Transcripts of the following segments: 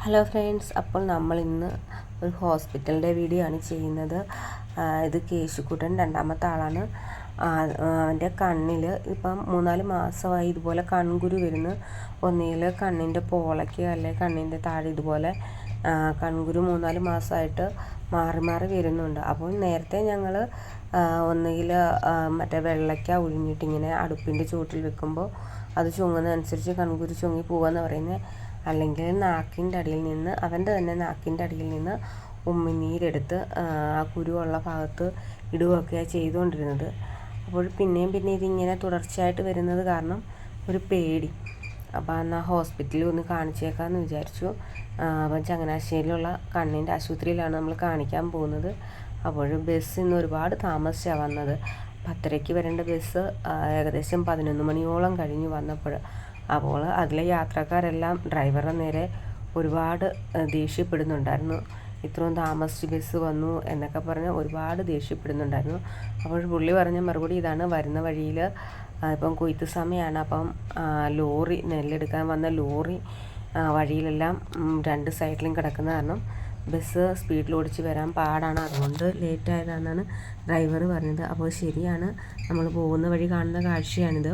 Hello friends, അപ്പോൾ നമ്മൾ ഇന്ന് ഒരു ഹോസ്പിറ്റലിൻ്റെ വീഡിയോ ആണ് ചെയ്യുന്നത്. ഇത് കേശുക്കുട്ടൻ രണ്ടാമത്തെ ആളാണ്. അവൻ്റെ കണ്ണിൽ ഇപ്പം 3-4 മാസമായി ഇതുപോലെ കൺകുരു വരുന്നു. ഒന്നുകിൽ കണ്ണിൻ്റെ പോളയ്ക്ക് അല്ലെങ്കിൽ കണ്ണിൻ്റെ താഴെ ഇതുപോലെ കൺകുരു 3-4 മാസമായിട്ട് മാറി മാറി വരുന്നുണ്ട്. അപ്പോൾ നേരത്തെ ഞങ്ങൾ ഒന്നുകിൽ മറ്റേ വെള്ളയ്ക്ക ഒഴിഞ്ഞിട്ടിങ്ങനെ അടുപ്പിൻ്റെ ചുവട്ടിൽ വെക്കുമ്പോൾ അത് ചുങ്ങുന്നതനുസരിച്ച് കൺകുരു ചുങ്ങി പോവാന്ന് പറയുന്നത്. അല്ലെങ്കിൽ നാക്കിൻ്റെ അടിയിൽ നിന്ന് അവൻ്റെ തന്നെ നാക്കിൻ്റെ അടിയിൽ നിന്ന് ഉമിനീരെടുത്ത് ആ കുരുവുള്ള ഭാഗത്ത് ഇടുകയൊക്കെയാണ് ചെയ്തുകൊണ്ടിരുന്നത്. അപ്പോൾ പിന്നെയും ഇതിങ്ങനെ തുടർച്ചയായിട്ട് വരുന്നത് കാരണം ഒരു പേടി. അപ്പോൾ എന്നാൽ ഹോസ്പിറ്റലിൽ ഒന്ന് കാണിച്ചേക്കാമെന്ന് വിചാരിച്ചു. അപ്പം ചങ്ങനാശ്ശേരിയിലുള്ള കണ്ണിൻ്റെ ആശുപത്രിയിലാണ് നമ്മൾ കാണിക്കാൻ പോകുന്നത്. അപ്പോൾ ബസ് ഇന്ന് ഒരുപാട് താമസിച്ചാണ് വന്നത്. 10:30 വരേണ്ട ബസ് ഏകദേശം 11 മണിയോളം കഴിഞ്ഞ് വന്നപ്പോൾ. അപ്പോൾ അതിലെ യാത്രക്കാരെല്ലാം ഡ്രൈവറുടെ നേരെ ഒരുപാട് ദേഷ്യപ്പെടുന്നുണ്ടായിരുന്നു. ഇത്രയും താമസിച്ച് ബസ് വന്നു എന്നൊക്കെ പറഞ്ഞ് ഒരുപാട് ദേഷ്യപ്പെടുന്നുണ്ടായിരുന്നു. അപ്പോൾ പുള്ളി പറഞ്ഞ മറുപടി ഇതാണ്: വരുന്ന വഴിയിൽ ഇപ്പം കൊയ്ത്ത് സമയമാണ്, അപ്പം ലോറി നെല്ലെടുക്കാൻ വന്ന ലോറി വഴിയിലെല്ലാം 2 സൈഡിലും കിടക്കുന്ന കാരണം ബസ് സ്പീഡിൽ ഓടിച്ച് വരാൻ പാടാണ്, അതുകൊണ്ട് ലേറ്റായതാണെന്നാണ് ഡ്രൈവർ പറഞ്ഞത്. അപ്പോൾ ശരിയാണ്, നമ്മൾ പോകുന്ന വഴി കാണുന്ന കാഴ്ചയാണിത്.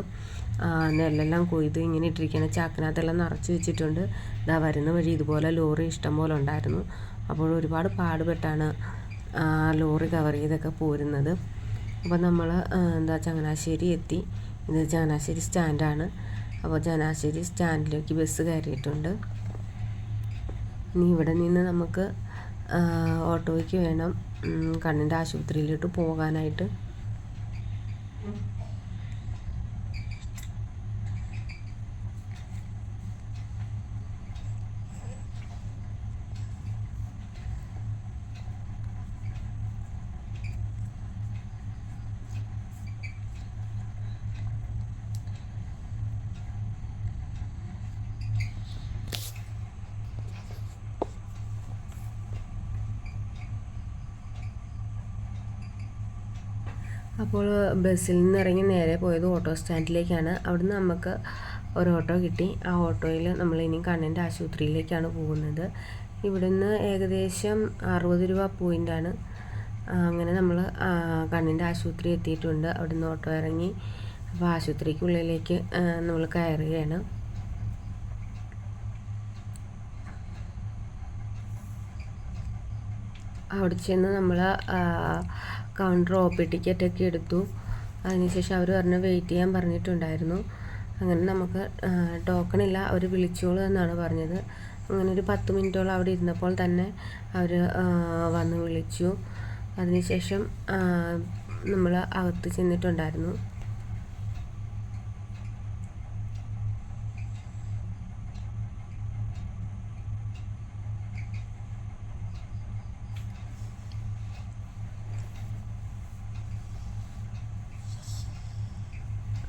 നെല്ലെല്ലാം കൊയ്ത് ഇങ്ങനെ ഇട്ടിരിക്കുകയാണ്, ചാക്കിനകത്തെല്ലാം നിറച്ച് വെച്ചിട്ടുണ്ട്. ഇതാ വരുന്ന വഴി ഇതുപോലെ ലോറി ഇഷ്ടം പോലെ ഉണ്ടായിരുന്നു. അപ്പോൾ ഒരുപാട് പാടുപെട്ടാണ് ലോറി കവർ ചെയ്തൊക്കെ പോരുന്നത്. അപ്പോൾ നമ്മൾ ചങ്ങനാശ്ശേരി എത്തി. ഇത് ചങ്ങനാശ്ശേരി സ്റ്റാൻഡാണ്. അപ്പോൾ ചങ്ങനാശ്ശേരി സ്റ്റാൻഡിലേക്ക് ബസ് കയറിയിട്ടുണ്ട്. ഇനി ഇവിടെ നിന്ന് നമുക്ക് ഓട്ടോയ്ക്ക് വേണം കണ്ണിൻ്റെ ആശുപത്രിയിലോട്ട് പോകാനായിട്ട്. അപ്പോൾ ബസ്സിൽ നിന്ന് ഇറങ്ങി നേരെ പോയത് ഓട്ടോ സ്റ്റാൻഡിലേക്കാണ്. അവിടുന്ന് നമുക്ക് ഒരു ഓട്ടോ കിട്ടി. ആ ഓട്ടോയിൽ നമ്മൾ ഇനി കണ്ണിൻ്റെ ആശുപത്രിയിലേക്കാണ് പോകുന്നത്. ഇവിടുന്ന് ഏകദേശം 60 രൂപ പോയിൻ്റാണ്. അങ്ങനെ നമ്മൾ കണ്ണിൻ്റെ ആശുപത്രി എത്തിയിട്ടുണ്ട്. അവിടുന്ന് ഓട്ടോ ഇറങ്ങി അപ്പോൾ ആശുപത്രിക്കുള്ളിലേക്ക് നമ്മൾ കയറുകയാണ്. അവിടെ ചെന്ന് നമ്മൾ കൗണ്ടർ OP ടിക്കറ്റൊക്കെ എടുത്തു. അതിനുശേഷം അവർ പറഞ്ഞു വെയിറ്റ് ചെയ്യാൻ പറഞ്ഞിട്ടുണ്ടായിരുന്നു. അങ്ങനെ നമുക്ക് ടോക്കണില്ല, അവർ വിളിച്ചോളൂ എന്നാണ് പറഞ്ഞത്. അങ്ങനെ ഒരു 10 മിനിറ്റോളം അവിടെ ഇരുന്നപ്പോൾ തന്നെ അവർ വന്ന് വിളിച്ചു. അതിനുശേഷം നമ്മൾ അകത്ത് ചെന്നിട്ടുണ്ടായിരുന്നു.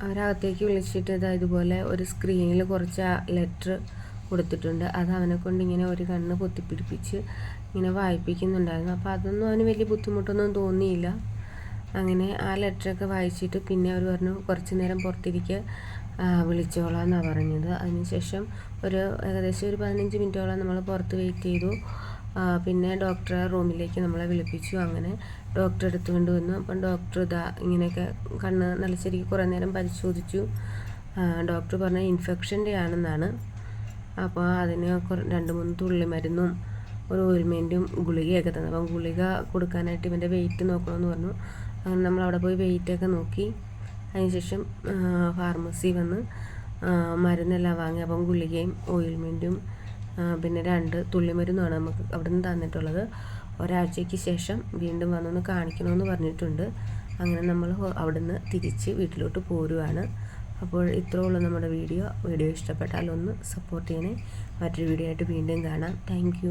അവരകത്തേക്ക് വിളിച്ചിട്ട് ഇതുപോലെ ഒരു സ്ക്രീനിൽ കുറച്ച് ലെറ്റർ കൊടുത്തിട്ടുണ്ട്. അത് അവനെ കൊണ്ട് ഇങ്ങനെ ഒരു കണ്ണ് പൊത്തിപ്പിടിപ്പിച്ച് ഇങ്ങനെ വായിപ്പിക്കുന്നുണ്ടായിരുന്നു. അപ്പോൾ അതൊന്നും അവന് വലിയ ബുദ്ധിമുട്ടൊന്നും തോന്നിയില്ല. അങ്ങനെ ആ ലെറ്ററൊക്കെ വായിച്ചിട്ട് പിന്നെ അവർ പറഞ്ഞു കുറച്ച് നേരം പുറത്തിരിക്കുക, വിളിച്ചോളാമെന്നാണ് പറഞ്ഞത്. അതിനുശേഷം ഏകദേശം ഒരു 15 മിനിറ്റോളം നമ്മൾ പുറത്ത് വെയിറ്റ് ചെയ്തു. പിന്നെ ഡോക്ടറെ റൂമിലേക്ക് നമ്മളെ വിളിപ്പിച്ചു. അങ്ങനെ ഡോക്ടർ എടുത്തുകൊണ്ട് വന്നു. അപ്പം ഡോക്ടർ ഇങ്ങനെയൊക്കെ കണ്ണ് നല്ല ശരിക്കും കുറേ നേരം പരിശോധിച്ചു. ഡോക്ടർ പറഞ്ഞ ഇൻഫെക്ഷൻ്റെ ആണെന്നാണ്. അപ്പോൾ അതിന് 2-3 തുള്ളി മരുന്നും ഒരു ഓയിൽമെൻറ്റും ഗുളികയൊക്കെ തന്നു. അപ്പം ഗുളിക കൊടുക്കാനായിട്ട് ഇവൻ്റെ വെയിറ്റ് നോക്കണമെന്ന് പറഞ്ഞു. അങ്ങനെ നമ്മളവിടെ പോയി വെയിറ്റൊക്കെ നോക്കി. അതിനുശേഷം ഫാർമസി വന്ന് മരുന്നെല്ലാം വാങ്ങി. അപ്പം ഗുളികയും ഓയിൽമെൻറ്റും പിന്നെ 2 തുള്ളിമരുന്നുമാണ് നമുക്ക് അവിടെ നിന്ന് തന്നിട്ടുള്ളത്. ഒരാഴ്ചയ്ക്ക് ശേഷം വീണ്ടും വന്നൊന്ന് കാണിക്കണമെന്ന് പറഞ്ഞിട്ടുണ്ട്. അങ്ങനെ നമ്മൾ അവിടെ നിന്ന് തിരിച്ച് വീട്ടിലോട്ട് പോരുവാണ്. അപ്പോൾ ഇത്രയുള്ള നമ്മുടെ വീഡിയോ ഇഷ്ടപ്പെട്ടാൽ ഒന്ന് സപ്പോർട്ട് ചെയ്യണേ. മറ്റൊരു വീഡിയോ ആയിട്ട് വീണ്ടും കാണാം. താങ്ക്